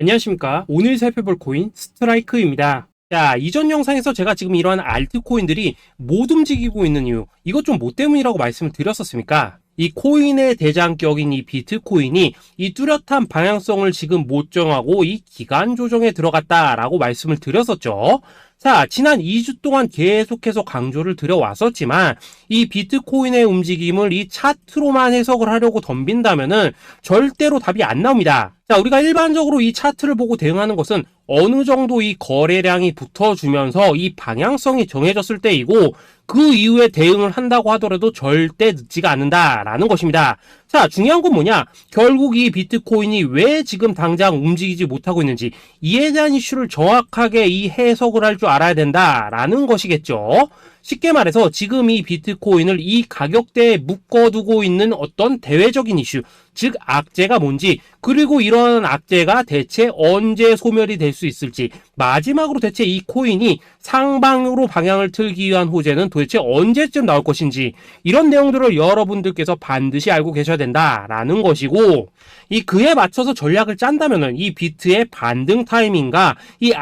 안녕하십니까. 오늘 살펴볼 코인 스트라이크입니다. 자, 이전 영상에서 제가 지금 이러한 알트코인들이 못 움직이고 있는 이유, 이것 좀 뭐 때문이라고 말씀을 드렸었습니까? 이 코인의 대장격인 이 비트코인이 이 뚜렷한 방향성을 지금 못 정하고 이 기간 조정에 들어갔다라고 말씀을 드렸었죠. 자, 지난 2주 동안 계속해서 강조를 드려왔었지만 이 비트코인의 움직임을 이 차트로만 해석을 하려고 덤빈다면은 절대로 답이 안 나옵니다. 자, 우리가 일반적으로 이 차트를 보고 대응하는 것은 어느 정도 이 거래량이 붙어주면서 이 방향성이 정해졌을 때이고 그 이후에 대응을 한다고 하더라도 절대 늦지가 않는다라는 것입니다. 자, 중요한 건 뭐냐? 결국 이 비트코인이 왜 지금 당장 움직이지 못하고 있는지 이에 대한 이슈를 정확하게 이 해석을 할 줄 알아야 된다라는 것이겠죠. 쉽게 말해서 지금 이 비트코인을 이 가격대에 묶어두고 있는 어떤 대외적인 이슈, 즉 악재가 뭔지, 그리고 이런 악재가 대체 언제 소멸이 될 수 있을지, 마지막으로 대체 이 코인이 상방으로 방향을 틀기 위한 호재는 도대체 언제쯤 나올 것인지, 이런 내용들을 여러분들께서 반드시 알고 계셔야 된다라는 것이고, 이 그에 맞춰서 전략을 짠다면은 이 비트의 반등 타이밍과 이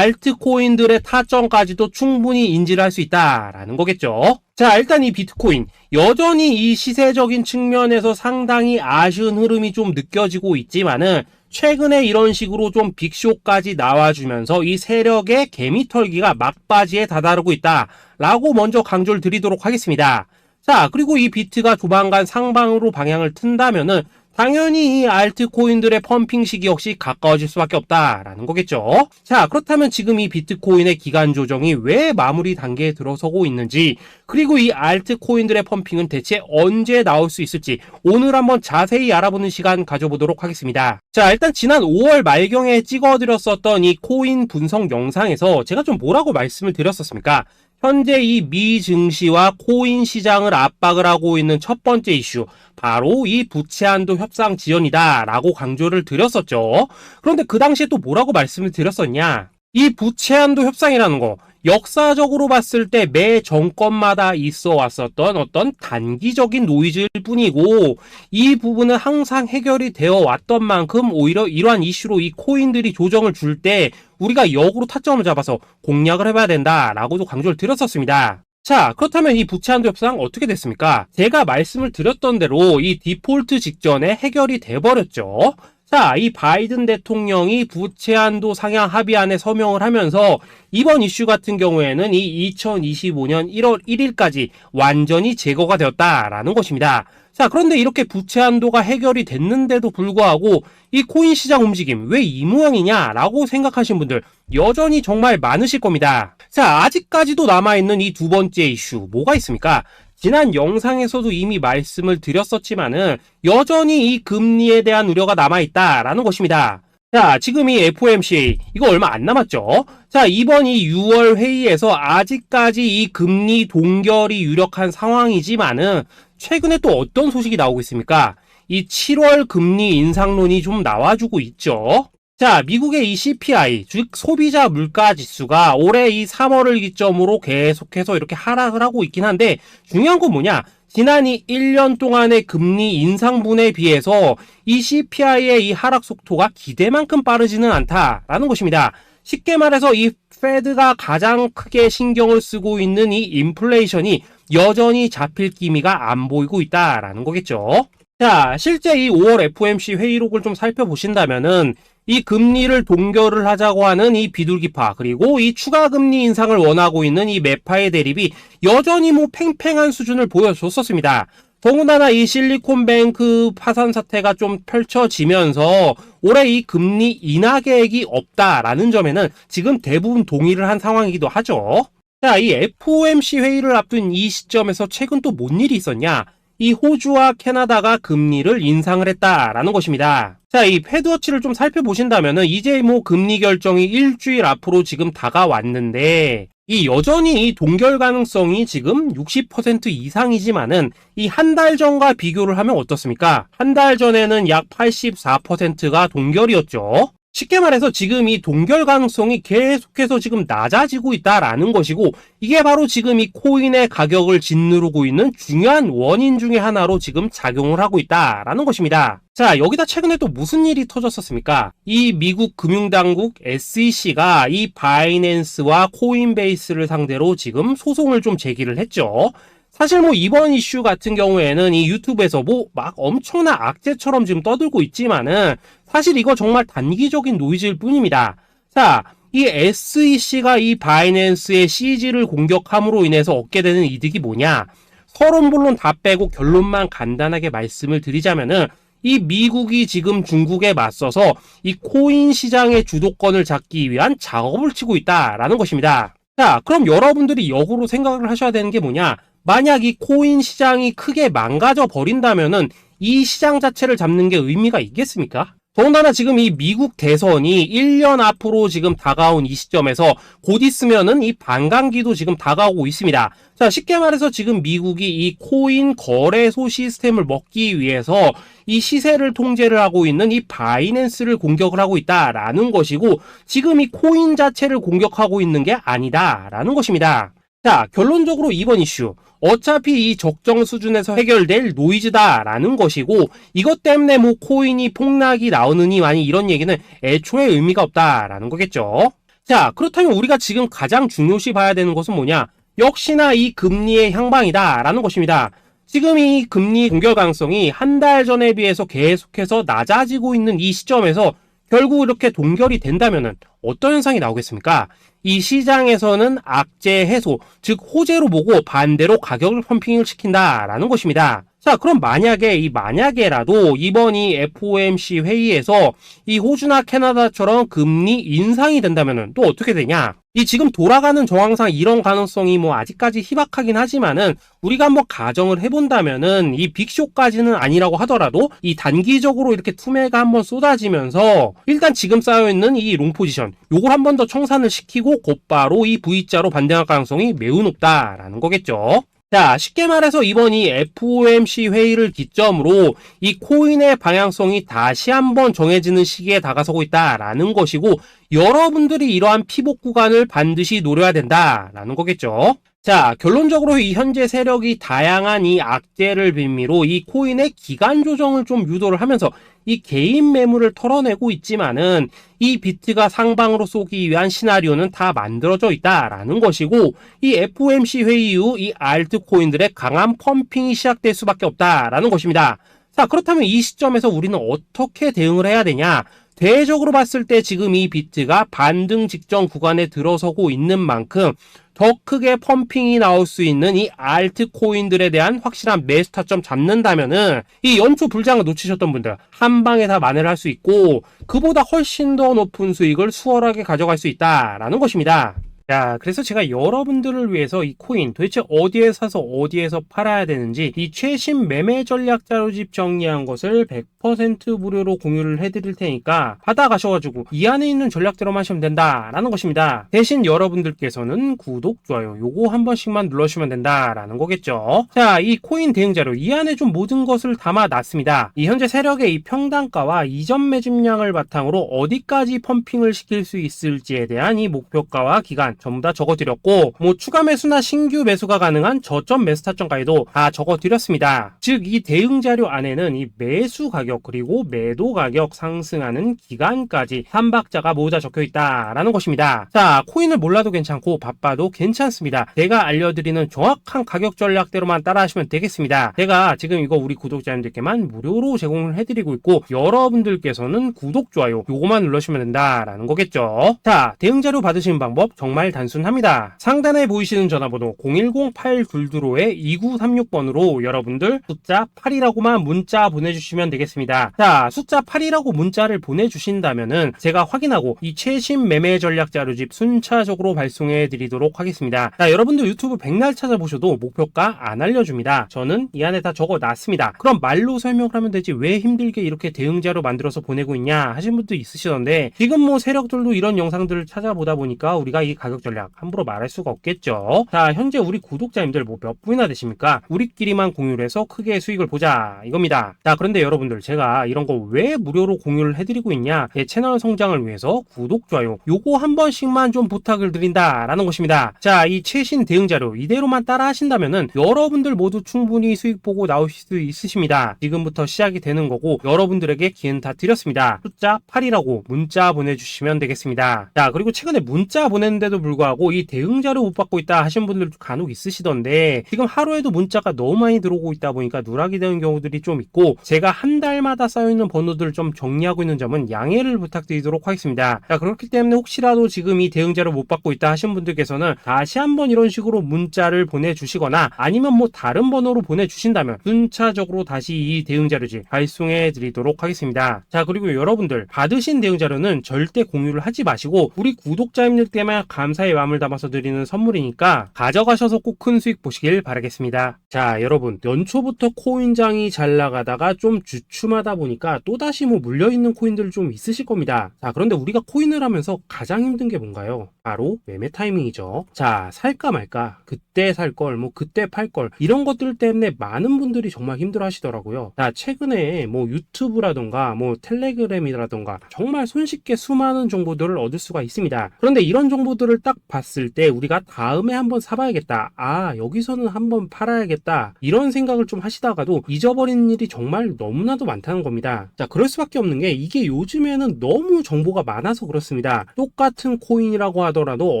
알트코인들의 타점까지도 충분히 인지를 할 수 있다라는 거겠죠. 자, 일단 이 비트코인 여전히 이 시세적인 측면에서 상당히 아쉬운 흐름이 좀 느껴지고 있지만은 최근에 이런 식으로 좀 빅쇼까지 나와주면서 이 세력의 개미털기가 막바지에 다다르고 있다라고 먼저 강조를 드리도록 하겠습니다. 자, 그리고 이 비트가 조만간 상방으로 방향을 튼다면은 당연히 이 알트코인들의 펌핑 시기 역시 가까워질 수밖에 없다라는 거겠죠. 자, 그렇다면 지금 이 비트코인의 기간 조정이 왜 마무리 단계에 들어서고 있는지, 그리고 이 알트코인들의 펌핑은 대체 언제 나올 수 있을지 오늘 한번 자세히 알아보는 시간 가져보도록 하겠습니다. 자, 일단 지난 5월 말경에 찍어드렸었던 이 코인 분석 영상에서 제가 좀 뭐라고 말씀을 드렸었습니까? 현재 이 미 증시와 코인 시장을 압박을 하고 있는 첫 번째 이슈, 바로 이 부채 한도 협상 지연이다 라고 강조를 드렸었죠. 그런데 그 당시에 또 뭐라고 말씀을 드렸었냐? 이 부채 한도 협상이라는 거, 역사적으로 봤을 때 매 정권마다 있어 왔었던 어떤 단기적인 노이즈일 뿐이고, 이 부분은 항상 해결이 되어 왔던 만큼 오히려 이러한 이슈로 이 코인들이 조정을 줄 때 우리가 역으로 타점을 잡아서 공략을 해봐야 된다라고도 강조를 드렸었습니다. 자, 그렇다면 이 부채 한도 협상 어떻게 됐습니까? 제가 말씀을 드렸던 대로 이 디폴트 직전에 해결이 돼버렸죠. 자, 이 바이든 대통령이 부채 한도 상향 합의안에 서명을 하면서 이번 이슈 같은 경우에는 이 2025년 1월 1일까지 완전히 제거가 되었다라는 것입니다. 자, 그런데 이렇게 부채 한도가 해결이 됐는데도 불구하고 이 코인 시장 움직임 왜 이 모양이냐라고 생각하시는 분들 여전히 정말 많으실 겁니다. 자, 아직까지도 남아있는 이 두 번째 이슈 뭐가 있습니까? 지난 영상에서도 이미 말씀을 드렸었지만은 여전히 이 금리에 대한 우려가 남아있다라는 것입니다. 자, 지금 이 FOMC 이거 얼마 안 남았죠? 자, 이번 이 6월 회의에서 아직까지 이 금리 동결이 유력한 상황이지만은 최근에 또 어떤 소식이 나오고 있습니까? 이 7월 금리 인상론이 좀 나와주고 있죠. 자, 미국의 이 CPI, 즉 소비자 물가 지수가 올해 이 3월을 기점으로 계속해서 이렇게 하락을 하고 있긴 한데 중요한 건 뭐냐? 지난 이 1년 동안의 금리 인상분에 비해서 이 CPI의 이 하락 속도가 기대만큼 빠르지는 않다라는 것입니다. 쉽게 말해서 이 페드가 가장 크게 신경을 쓰고 있는 이 인플레이션이 여전히 잡힐 기미가 안 보이고 있다라는 거겠죠. 자, 실제 이 5월 FOMC 회의록을 좀 살펴보신다면은 이 금리를 동결을 하자고 하는 이 비둘기파, 그리고 이 추가 금리 인상을 원하고 있는 이 매파의 대립이 여전히 뭐 팽팽한 수준을 보여줬었습니다. 더군다나 이 실리콘뱅크 파산 사태가 좀 펼쳐지면서 올해 이 금리 인하 계획이 없다라는 점에는 지금 대부분 동의를 한 상황이기도 하죠. 자, 이 FOMC 회의를 앞둔 이 시점에서 최근 또 뭔 일이 있었냐? 이 호주와 캐나다가 금리를 인상을 했다라는 것입니다. 자, 이 패드워치를 좀 살펴보신다면은 이제 뭐 금리 결정이 일주일 앞으로 지금 다가왔는데 이 여전히 이 동결 가능성이 지금 60% 이상이지만은 이 한 달 전과 비교를 하면 어떻습니까? 한 달 전에는 약 84%가 동결이었죠. 쉽게 말해서 지금 이 동결 가능성이 계속해서 지금 낮아지고 있다라는 것이고, 이게 바로 지금 이 코인의 가격을 짓누르고 있는 중요한 원인 중에 하나로 지금 작용을 하고 있다라는 것입니다. 자, 여기다 최근에 또 무슨 일이 터졌었습니까? 이 미국 금융당국 SEC가 이 바이낸스와 코인베이스를 상대로 지금 소송을 좀 제기를 했죠. 사실 뭐 이번 이슈 같은 경우에는 이 유튜브에서 뭐 막 엄청난 악재처럼 지금 떠들고 있지만은 사실 이거 정말 단기적인 노이즈일 뿐입니다. 자, 이 SEC가 이 바이낸스의 CG를 공격함으로 인해서 얻게 되는 이득이 뭐냐? 서론본론 다 빼고 결론만 간단하게 말씀을 드리자면은, 이 미국이 지금 중국에 맞서서 이 코인 시장의 주도권을 잡기 위한 작업을 치고 있다라는 것입니다. 자, 그럼 여러분들이 역으로 생각을 하셔야 되는 게 뭐냐? 만약 이 코인 시장이 크게 망가져 버린다면은 이 시장 자체를 잡는 게 의미가 있겠습니까? 더군다나 지금 이 미국 대선이 1년 앞으로 지금 다가온 이 시점에서 곧 있으면은 이 반감기도 지금 다가오고 있습니다. 자, 쉽게 말해서 지금 미국이 이 코인 거래소 시스템을 먹기 위해서 이 시세를 통제를 하고 있는 이 바이낸스를 공격을 하고 있다라는 것이고, 지금 이 코인 자체를 공격하고 있는 게 아니다라는 것입니다. 자, 결론적으로 이번 이슈, 어차피 이 적정 수준에서 해결될 노이즈다라는 것이고, 이것 때문에 뭐 코인이 폭락이 나오느니 많이 이런 얘기는 애초에 의미가 없다라는 거겠죠. 자, 그렇다면 우리가 지금 가장 중요시 봐야 되는 것은 뭐냐? 역시나 이 금리의 향방이다라는 것입니다. 지금 이 금리 동결 가능성이 한 달 전에 비해서 계속해서 낮아지고 있는 이 시점에서 결국 이렇게 동결이 된다면은 어떤 현상이 나오겠습니까? 이 시장에서는 악재 해소, 즉 호재로 보고 반대로 가격을 펌핑을 시킨다라는 것입니다. 자, 그럼 만약에라도 이번 이 FOMC 회의에서 이 호주나 캐나다처럼 금리 인상이 된다면은 또 어떻게 되냐? 이 지금 돌아가는 정황상 이런 가능성이 뭐 아직까지 희박하긴 하지만은, 우리가 한번 가정을 해본다면은 이 빅쇼까지는 아니라고 하더라도 이 단기적으로 이렇게 투매가 한번 쏟아지면서 일단 지금 쌓여있는 이 롱 포지션, 요걸 한 번 더 청산을 시키고 곧바로 이 V자로 반등할 가능성이 매우 높다라는 거겠죠. 자, 쉽게 말해서 이번 이 FOMC 회의를 기점으로 이 코인의 방향성이 다시 한번 정해지는 시기에 다가서고 있다라는 것이고, 여러분들이 이러한 피복 구간을 반드시 노려야 된다라는 거겠죠. 자, 결론적으로 이 현재 세력이 다양한 이 악재를 빌미로 이 코인의 기간 조정을 좀 유도를 하면서 이 개인 매물을 털어내고 있지만은, 이 비트가 상방으로 쏘기 위한 시나리오는 다 만들어져 있다라는 것이고, 이 FOMC 회의 이후 이 알트코인들의 강한 펌핑이 시작될 수밖에 없다라는 것입니다. 자, 그렇다면 이 시점에서 우리는 어떻게 대응을 해야 되냐? 대외적으로 봤을 때 지금 이 비트가 반등 직전 구간에 들어서고 있는 만큼 더 크게 펌핑이 나올 수 있는 이 알트코인들에 대한 확실한 매수 타점 잡는다면은 이 연초 불장을 놓치셨던 분들 한 방에 다 만회를 할 수 있고, 그보다 훨씬 더 높은 수익을 수월하게 가져갈 수 있다라는 것입니다. 자, 그래서 제가 여러분들을 위해서 이 코인 도대체 어디에 사서 어디에서 팔아야 되는지 이 최신 매매 전략 자료집 정리한 것을 100% 무료로 공유를 해드릴 테니까 받아가셔가지고 이 안에 있는 전략대로만 하시면 된다라는 것입니다. 대신 여러분들께서는 구독, 좋아요 요거 한 번씩만 눌러주시면 된다라는 거겠죠. 자, 이 코인 대응 자료 이 안에 좀 모든 것을 담아놨습니다. 이 현재 세력의 이 평단가와 이전 매집량을 바탕으로 어디까지 펌핑을 시킬 수 있을지에 대한 이 목표가와 기간 전부 다 적어드렸고, 뭐 추가 매수나 신규 매수가 가능한 저점 매수 타점까지도 다 적어드렸습니다. 즉 이 대응 자료 안에는 이 매수 가격 그리고 매도 가격 상승하는 기간까지 3박자가 모두 다 적혀있다라는 것입니다. 자, 코인을 몰라도 괜찮고 바빠도 괜찮습니다. 제가 알려드리는 정확한 가격 전략대로만 따라하시면 되겠습니다. 제가 지금 이거 우리 구독자님들께만 무료로 제공을 해드리고 있고, 여러분들께서는 구독, 좋아요 요거만 눌러주시면 된다라는 거겠죠. 자, 대응 자료 받으시는 방법 정말 단순합니다. 상단에 보이시는 전화번호 010-822-2936번으로 여러분들 숫자 8이라고만 문자 보내주시면 되겠습니다. 자, 숫자 8이라고 문자를 보내주신다면은 제가 확인하고 이 최신 매매 전략 자료집 순차적으로 발송해 드리도록 하겠습니다. 자, 여러분들 유튜브 백날 찾아보셔도 목표가 안 알려줍니다. 저는 이 안에 다 적어놨습니다. 그럼 말로 설명을 하면 되지 왜 힘들게 이렇게 대응 자료 만들어서 보내고 있냐 하신 분도 있으시던데, 지금 뭐 세력들도 이런 영상들을 찾아보다 보니까 우리가 이 가격 가격 전략 함부로 말할 수가 없겠죠. 자, 현재 우리 구독자님들 뭐 몇 분이나 되십니까? 우리끼리만 공유를 해서 크게 수익을 보자 이겁니다. 자, 그런데 여러분들 제가 이런 거 왜 무료로 공유를 해드리고 있냐? 제 채널 성장을 위해서 구독, 좋아요 요거 한 번씩만 좀 부탁을 드린다라는 것입니다. 자, 이 최신 대응 자료 이대로만 따라 하신다면은 여러분들 모두 충분히 수익 보고 나오실 수 있으십니다. 지금부터 시작이 되는 거고 여러분들에게 기회는 다 드렸습니다. 숫자 8이라고 문자 보내주시면 되겠습니다. 자, 그리고 최근에 문자 보냈는데도 불구하고 이 대응 자료 못 받고 있다 하신 분들 간혹 있으시던데 지금 하루에도 문자가 너무 많이 들어오고 있다 보니까 누락이 되는 경우들이 좀 있고 제가 한 달마다 쌓여있는 번호들을 좀 정리하고 있는 점은 양해를 부탁드리도록 하겠습니다. 자, 그렇기 때문에 혹시라도 지금 이 대응 자료 못 받고 있다 하신 분들께서는 다시 한번 이런 식으로 문자를 보내주시거나 아니면 뭐 다른 번호로 보내주신다면 순차적으로 다시 이 대응 자료지 발송해 드리도록 하겠습니다. 자, 그리고 여러분들 받으신 대응 자료는 절대 공유를 하지 마시고 우리 구독자님들께만 감사의 마음을 담아서 드리는 선물이니까 가져가셔서 꼭 큰 수익 보시길 바라겠습니다. 자, 여러분 연초부터 코인장이 잘 나가다가 좀 주춤하다 보니까 또다시 뭐 물려있는 코인들 좀 있으실 겁니다. 자, 그런데 우리가 코인을 하면서 가장 힘든 게 뭔가요? 바로 매매 타이밍이죠. 자, 살까 말까, 그때 살 걸, 뭐 그때 팔 걸, 이런 것들 때문에 많은 분들이 정말 힘들어 하시더라고요. 자, 최근에 뭐 유튜브라던가 뭐 텔레그램이라던가 정말 손쉽게 수많은 정보들을 얻을 수가 있습니다. 그런데 이런 정보들을 딱 봤을 때 우리가 다음에 한번 사봐야겠다, 아 여기서는 한번 팔아야겠다, 이런 생각을 좀 하시다가도 잊어버리는 일이 정말 너무나도 많다는 겁니다. 자, 그럴 수밖에 없는 게 이게 요즘에는 너무 정보가 많아서 그렇습니다. 똑같은 코인이라고 하더라도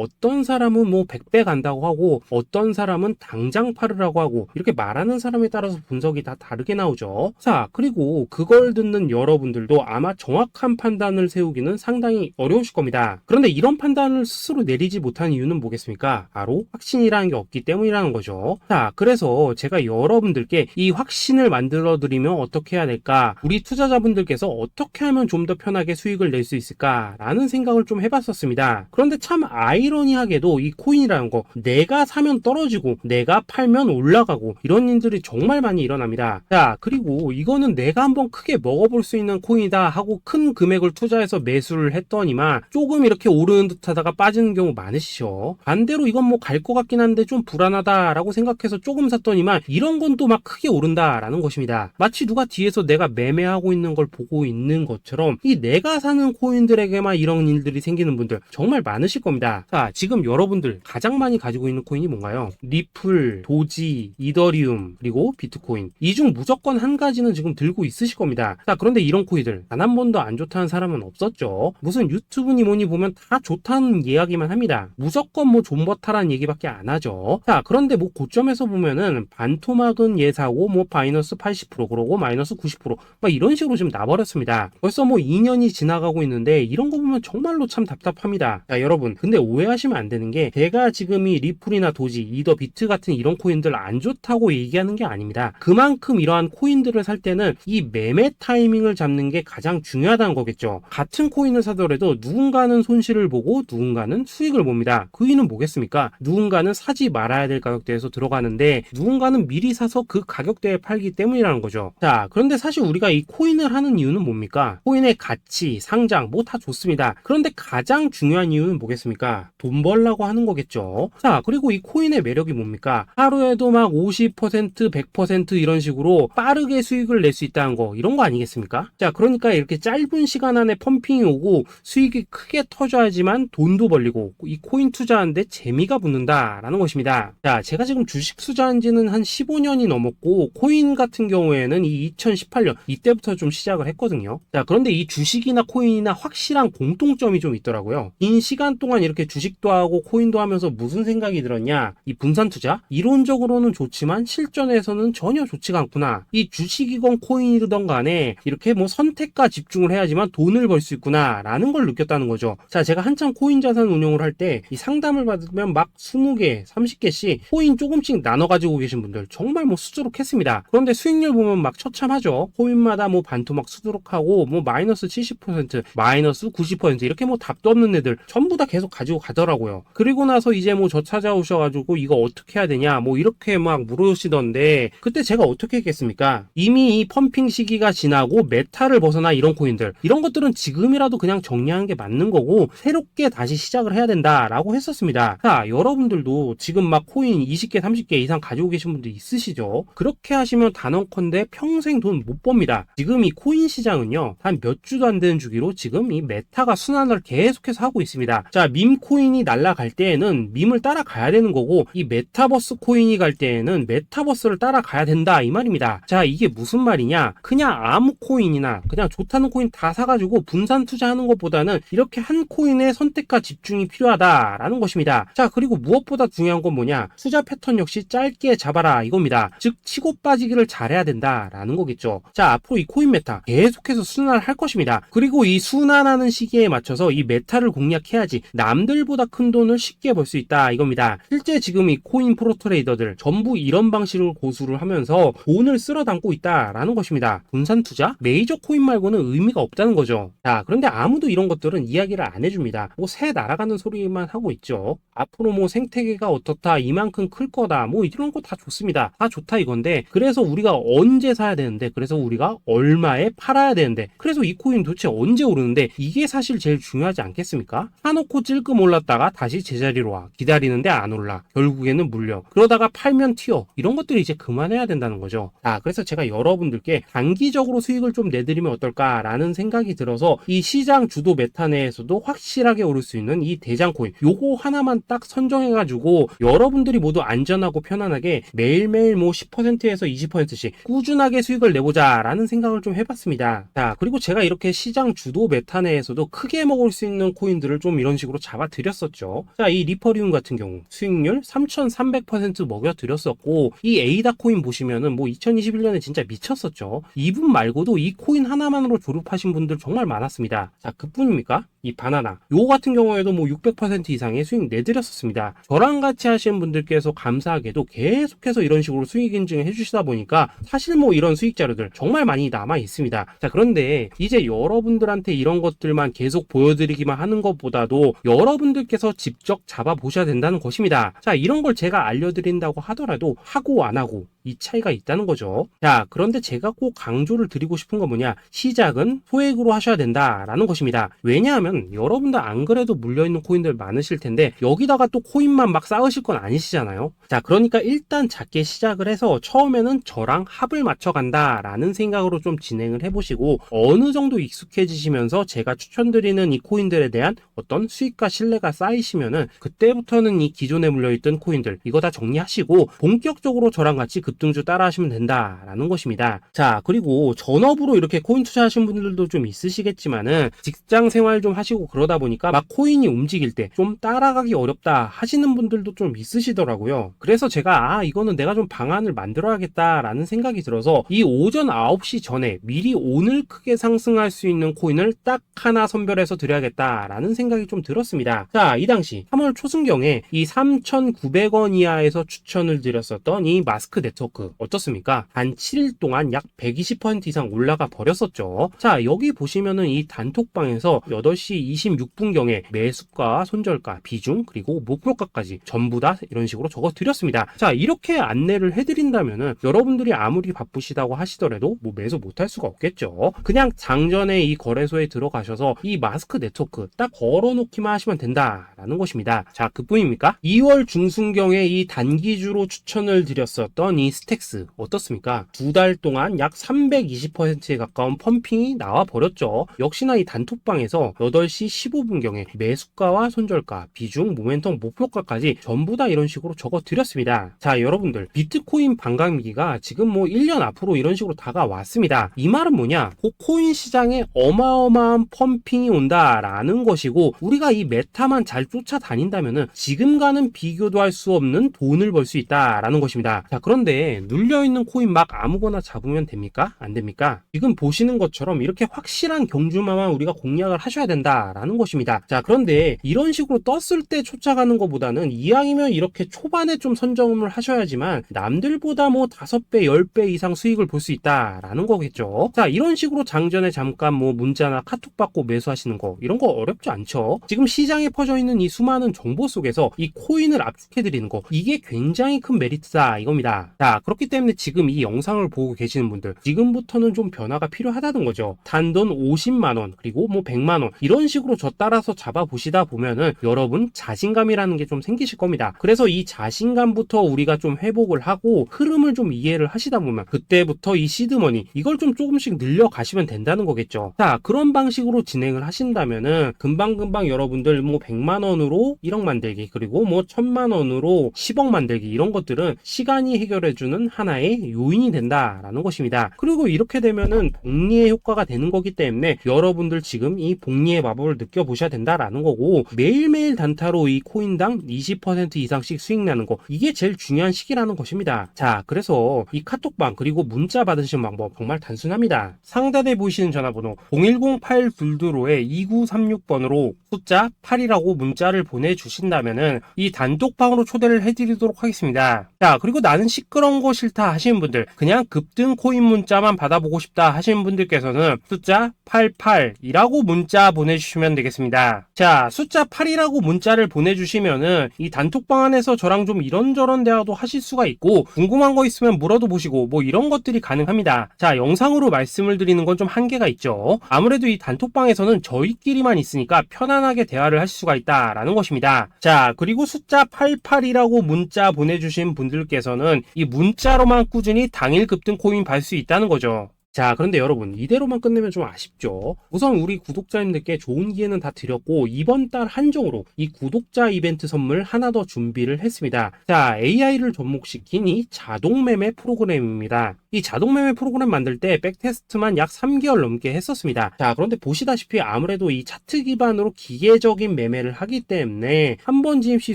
어떤 사람은 뭐 100배 간다고 하고 어떤 사람은 당장 팔으라고 하고 이렇게 말하는 사람에 따라서 분석이 다 다르게 나오죠. 자, 그리고 그걸 듣는 여러분들도 아마 정확한 판단을 세우기는 상당히 어려우실 겁니다. 그런데 이런 판단을 스스로 내리지 못한 이유는 뭐겠습니까? 바로 확신이라는 게 없기 때문이라는 거죠. 자, 그래서 제가 여러분들께 이 확신을 만들어 드리면 어떻게 해야 될까? 우리 투자자분들께서 어떻게 하면 좀 더 편하게 수익을 낼 수 있을까? 라는 생각을 좀 해봤었습니다. 그런데 참 아이러니하게도 이 코인이라는 거 내가 사면 떨어지고 내가 팔면 올라가고 이런 일들이 정말 많이 일어납니다. 자, 그리고 이거는 내가 한번 크게 먹어볼 수 있는 코인이다 하고 큰 금액을 투자해서 매수를 했더니만 조금 이렇게 오르는 듯 하다가 빠지는 경우 많으시죠. 반대로 이건 뭐 갈 것 같긴 한데 좀 불안하다 라고 생각해서 조금 샀더니만 이런 건 또 막 크게 오른다 라는 것입니다. 마치 누가 뒤에서 내가 매매하고 있는 걸 보고 있는 것처럼 이 내가 사는 코인들에게만 이런 일들이 생기는 분들 정말 많으실 겁니다. 자, 지금 여러분들 가장 많이 가지고 있는 코인이 뭔가요? 리플, 도지, 이더리움, 그리고 비트코인. 이 중 무조건 한 가지는 지금 들고 있으실 겁니다. 자, 그런데 이런 코인들 단 한 번도 안 좋다는 사람은 없었죠. 무슨 유튜브니 뭐니 보면 다 좋다는 이야기만 합니다. 무조건 뭐 존버타라는 얘기밖에 안 하죠. 자, 그런데 뭐 고점에서 보면은 반토막은 예사고 뭐 마이너스 80% 그러고 마이너스 90% 이런 식으로 지금 나버렸습니다. 벌써 뭐 2년이 지나가고 있는데 이런 거 보면 정말로 참 답답합니다. 자, 여러분 근데 오해하시면 안 되는 게 제가 지금 이 리플이나 도지, 이더, 비트 같은 이런 코인들 안 좋다고 얘기하는 게 아닙니다. 그만큼 이러한 코인들을 살 때는 이 매매 타이밍을 잡는 게 가장 중요하다는 거겠죠. 같은 코인을 사더라도 누군가는 손실을 보고 누군가는 수익을 봅니다. 그 이유는 뭐겠습니까? 누군가는 사지 말아야 될 가격대에서 들어가는데 누군가는 미리 사서 그 가격대에 팔기 때문이라는 거죠. 자, 그런데 사실 우리가 이 코인을 하는 이유는 뭡니까? 코인의 가치, 상장 뭐 다 좋습니다. 그런데 가장 중요한 이유는 뭐겠습니까? 돈 벌라고 하는 거겠죠. 자, 그리고 이 코인의 매력이 뭡니까? 하루에도 막 50%, 100% 이런 식으로 빠르게 수익을 낼 수 있다는 거, 이런 거 아니겠습니까? 자, 그러니까 이렇게 짧은 시간 안에 펌핑이 오고 수익이 크게 터져야지만 돈도 벌리고 이 코인 투자하는데 재미가 붙는다라는 것입니다. 자, 제가 지금 주식 투자한 지는 한 15년이 넘었고 코인 같은 경우에는 이 2018년 이때부터 좀 시작을 했거든요. 자, 그런데 이 주식이나 코인이나 확실한 공통점이 좀 있더라고요. 긴 시간 동안 이렇게 주식도 하고 코인도 하면서 무슨 생각이 들었냐? 이 분산 투자? 이론적으로는 좋지만 실전에서는 전혀 좋지가 않구나. 이 주식이건 코인이든 간에 이렇게 뭐 선택과 집중을 해야지만 돈을 벌 수 있구나 라는 걸 느꼈다는 거죠. 자, 제가 한창 코인 자산 운용을 할 때 이 상담을 받으면 막 20개, 30개씩 코인 조금씩 나눠 가지고 계신 분들 정말 뭐 수두룩했습니다. 그런데 수익률 보면 막 처참하죠. 코인마다 뭐 반토막 수두룩하고 뭐 마이너스 70%, 마이너스 90% 이렇게 뭐 답도 없는 애들 전부 다 계속 가지고 가더라고요. 그리고 나서 이제 뭐 저 찾아오셔가지고 이거 어떻게 해야 되냐 뭐 이렇게 막 물으시던데 그때 제가 어떻게 했겠습니까? 이미 이 펌핑 시기가 지나고 메타를 벗어나 이런 코인들 이런 것들은 지금이라도 그냥 정리하는 게 맞는 거고 새롭게 다시 시작을 해야 된다 된다라고 했었습니다. 자, 여러분들도 지금 막 코인 20개, 30개 이상 가지고 계신 분들 있으시죠? 그렇게 하시면 단언컨대 평생 돈 못 법니다. 지금 이 코인 시장은요, 한 몇 주도 안 되는 주기로 지금 이 메타가 순환을 계속해서 하고 있습니다. 자, 밈 코인이 날아갈 때에는 밈을 따라가야 되는 거고, 이 메타버스 코인이 갈 때에는 메타버스를 따라가야 된다 이 말입니다. 자, 이게 무슨 말이냐? 그냥 아무 코인이나 그냥 좋다는 코인 다 사가지고 분산 투자하는 것보다는 이렇게 한 코인에 선택과 집중이 필요하다라는 것입니다. 자, 그리고 무엇보다 중요한 건 뭐냐? 투자 패턴 역시 짧게 잡아라 이겁니다. 즉 치고 빠지기를 잘해야 된다라는 거겠죠. 자, 앞으로 이 코인 메타 계속해서 순환할 것입니다. 그리고 이 순환하는 시기에 맞춰서 이 메타를 공략해야지 남들보다 큰 돈을 쉽게 벌 수 있다 이겁니다. 실제 지금 이 코인 프로 트레이더들 전부 이런 방식을 고수를 하면서 돈을 쓸어 담고 있다라는 것입니다. 분산 투자? 메이저 코인 말고는 의미가 없다는 거죠. 자, 그런데 아무도 이런 것들은 이야기를 안 해줍니다. 뭐 새 날아가는 소리만 하고 있죠. 앞으로 뭐 생태계가 어떻다, 이만큼 클 거다, 뭐 이런 거 다 좋습니다. 다 좋다 이건데, 그래서 우리가 언제 사야 되는데, 그래서 우리가 얼마에 팔아야 되는데, 그래서 이 코인 도대체 언제 오르는데, 이게 사실 제일 중요하지 않겠습니까? 사놓고 찔끔 올랐다가 다시 제자리로 와. 기다리는데 안 올라. 결국에는 물려. 그러다가 팔면 튀어. 이런 것들이 이제 그만해야 된다는 거죠. 자, 그래서 제가 여러분들께 단기적으로 수익을 좀 내드리면 어떨까라는 생각이 들어서 이 시장 주도 메타 내에서도 확실하게 오를 수 있는 이 대장 코인, 요거 하나만 딱 선정해가지고 여러분들이 모두 안전하고 편안하게 매일매일 뭐 10%에서 20%씩 꾸준하게 수익을 내보자라는 생각을 좀 해봤습니다. 자, 그리고 제가 이렇게 시장 주도 메타 내에서도 크게 먹을 수 있는 코인들을 좀 이런 식으로 잡아드렸었죠. 자, 이 리퍼리움 같은 경우 수익률 3,300% 먹여드렸었고, 이 에이다 코인 보시면은 뭐 2021년에 진짜 미쳤었죠. 이분 말고도 이 코인 하나만으로 졸업하신 분들 정말 많았습니다. 자, 그뿐입니까? 이 바나나 요 같은 경우에도 뭐 600% 이상의 수익 내드렸었습니다. 저랑 같이 하시는 분들께서 감사하게도 계속해서 이런 식으로 수익 인증을 해주시다 보니까 사실 뭐 이런 수익 자료들 정말 많이 남아 있습니다. 자, 그런데 이제 여러분들한테 이런 것들만 계속 보여드리기만 하는 것보다도 여러분들께서 직접 잡아보셔야 된다는 것입니다. 자, 이런 걸 제가 알려드린다고 하더라도 하고 안 하고 이 차이가 있다는 거죠. 자, 그런데 제가 꼭 강조를 드리고 싶은 건 뭐냐? 시작은 소액으로 하셔야 된다라는 것입니다. 왜냐하면 여러분들 안 그래도 물려있는 코인들 많으실 텐데 여기다가 또 코인만 막 쌓으실 건 아니시잖아요. 자, 그러니까 일단 작게 시작을 해서 처음에는 저랑 합을 맞춰간다라는 생각으로 좀 진행을 해보시고, 어느 정도 익숙해지시면서 제가 추천드리는 이 코인들에 대한 어떤 수익과 신뢰가 쌓이시면은 그때부터는 이 기존에 물려있던 코인들 이거 다 정리하시고 본격적으로 저랑 같이 급등주 따라 하시면 된다라는 것입니다. 자, 그리고 전업으로 이렇게 코인 투자하신 분들도 좀 있으시겠지만은 직장 생활 좀 하시고 그러다 보니까 막 코인이 움직일 때 좀 따라가기 어렵다 하시는 분들도 좀 있으시더라고요. 그래서 제가 이거는 내가 좀 방안을 만들어야겠다라는 생각이 들어서 이 오전 9시 전에 미리 오늘 크게 상승할 수 있는 코인을 딱 하나 선별해서 드려야겠다라는 생각이 좀 들었습니다. 자, 이 당시 3월 초순경에 이 3,900원 이하에서 추천을 드렸었던 이 마스크 네트워크 어떻습니까? 단 7일 동안 약 120% 이상 올라가 버렸었죠. 자, 여기 보시면은 이 단톡방에서 8시 26분경에 매수가, 손절가, 비중, 그리고 목표가까지 전부 다 이런 식으로 적어 드렸습니다. 자, 이렇게 안내를 해드린다면은 여러분들이 아무리 바쁘시다고 하시더라도 뭐 매수 못할 수가 없겠죠. 그냥 장전에 이 거래소에 들어가셔서 이 마스크 네트워크 딱 걸어놓기만 하시면 된다라는 것입니다. 자, 그뿐입니까? 2월 중순경에 이 단기주로 추천을 드렸었던 이 스택스 어떻습니까? 2달 동안 약 320%에 가까운 펌핑이 나와 버렸죠. 역시나 이 단톡방에서 8시 15분경에 매수가와 손절가, 비중, 모멘텀, 목표가까지 전부 다 이런 식으로 적어 드렸습니다. 자, 여러분들 비트코인 반감기가 지금 뭐 1년 앞으로 이런 식으로 다가왔습니다. 이 말은 뭐냐? 그 코인 시장에 어마어마한 펌핑이 온다라는 것이고, 우리가 이 메타만 잘 쫓아다닌다면은 지금과는 비교도 할 수 없는 돈을 벌 수 있다라는 것입니다. 자, 그런데 눌려있는 코인 막 아무거나 잡으면 됩니까? 안 됩니까? 지금 보시는 것처럼 이렇게 확실한 경주마만 우리가 공략을 하셔야 된다라는 것입니다. 자, 그런데 이런 식으로 떴을 때 쫓아가는 것보다는 이왕이면 이렇게 초반에 좀 선점을 하셔야지만 남들보다 뭐 5배, 10배 이상 수익을 볼 수 있다라는 거겠죠. 자, 이런 식으로 장전에 잠깐 뭐 문자나 카톡 받고 매수하시는 거 이런 거 어렵지 않죠. 지금 시장에 퍼져 있는 이 수많은 정보 속에서 이 코인을 압축해 드리는 거, 이게 굉장히 큰 메리트다 이겁니다. 자, 자, 그렇기 때문에 지금 이 영상을 보고 계시는 분들, 지금부터는 좀 변화가 필요하다는 거죠. 단돈 50만원, 그리고 뭐 100만원, 이런 식으로 저 따라서 잡아보시다 보면은 여러분 자신감이라는 게 좀 생기실 겁니다. 그래서 이 자신감부터 우리가 좀 회복을 하고 흐름을 좀 이해를 하시다 보면 그때부터 이 시드머니, 이걸 좀 조금씩 늘려가시면 된다는 거겠죠. 자, 그런 방식으로 진행을 하신다면은 금방금방 여러분들 뭐 100만원으로 1억 만들기, 그리고 뭐 1000만원으로 10억 만들기, 이런 것들은 시간이 해결해주는 하나의 요인이 된다라는 것입니다. 그리고 이렇게 되면은 복리의 효과가 되는 거기 때문에 여러분들 지금 이 복리의 마법을 느껴보셔야 된다라는 거고, 매일매일 단타로 이 코인당 20% 이상씩 수익 나는 거, 이게 제일 중요한 시기라는 것입니다. 자, 그래서 이 카톡방 그리고 문자 받으시는 방법 정말 단순합니다. 상단에 보이시는 전화번호 010-8222-2936번으로 숫자 8이라고 문자를 보내주신다면은 이 단톡방으로 초대를 해드리도록 하겠습니다. 자, 그리고 나는 시끄러운 거 싫다 하시는 분들, 그냥 급등 코인 문자만 받아보고 싶다 하시는 분들께서는 숫자 88이라고 문자 보내주시면 되겠습니다. 자, 숫자 8이라고 문자를 보내주시면은 이 단톡방 안에서 저랑 좀 이런저런 대화도 하실 수가 있고, 궁금한 거 있으면 물어도 보시고 뭐 이런 것들이 가능합니다. 자, 영상으로 말씀을 드리는 건 좀 한계가 있죠. 아무래도 이 단톡방에서는 저희끼리만 있으니까 편안하게 대화를 하실 수가 있다라는 것입니다. 자, 그리고 숫자 88이라고 문자 보내주신 분들께서는 이 문자로만 꾸준히 당일 급등 코인 받을 수 있다는 거죠. 자, 그런데 여러분, 이대로만 끝내면 좀 아쉽죠. 우선 우리 구독자님들께 좋은 기회는 다 드렸고, 이번 달 한정으로 이 구독자 이벤트 선물 하나 더 준비를 했습니다. 자, AI를 접목시킨 이 자동 매매 프로그램입니다. 이 자동 매매 프로그램 만들 때 백테스트만 약 3개월 넘게 했었습니다. 자, 그런데 보시다시피 아무래도 이 차트 기반으로 기계적인 매매를 하기 때문에 한 번 진입 시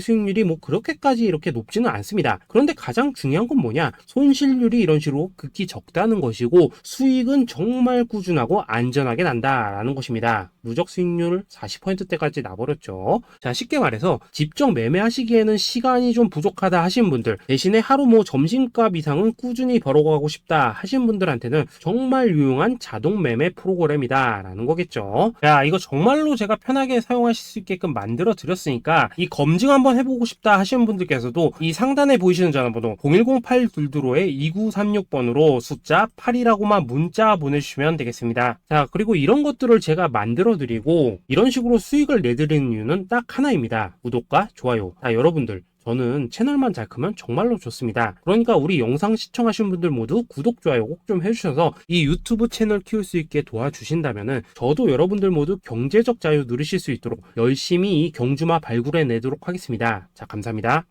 수익률이 뭐 그렇게까지 이렇게 높지는 않습니다. 그런데 가장 중요한 건 뭐냐? 손실률이 이런 식으로 극히 적다는 것이고, 수익은 정말 꾸준하고 안전하게 난다라는 것입니다. 누적 수익률 40%대까지 나버렸죠. 자, 쉽게 말해서 직접 매매하시기에는 시간이 좀 부족하다 하시는 분들, 대신에 하루 뭐 점심값 이상은 꾸준히 벌어가고 싶다 하시는 분들한테는 정말 유용한 자동 매매 프로그램이다 라는 거겠죠. 자, 이거 정말로 제가 편하게 사용하실 수 있게끔 만들어 드렸으니까 이 검증 한번 해보고 싶다 하시는 분들께서도 이 상단에 보이시는 전화번호 010-8222-2936번으로 숫자 8이라고만 문자 보내주시면 되겠습니다. 자, 그리고 이런 것들을 제가 만들어 드리고 이런 식으로 수익을 내드리는 이유는 딱 하나입니다. 구독과 좋아요. 자, 여러분들, 저는 채널만 잘 크면 정말로 좋습니다. 그러니까 우리 영상 시청하신 분들 모두 구독, 좋아요 꼭 좀 해주셔서 이 유튜브 채널 키울 수 있게 도와주신다면은 저도 여러분들 모두 경제적 자유 누리실 수 있도록 열심히 이 경주마 발굴해 내도록 하겠습니다. 자, 감사합니다.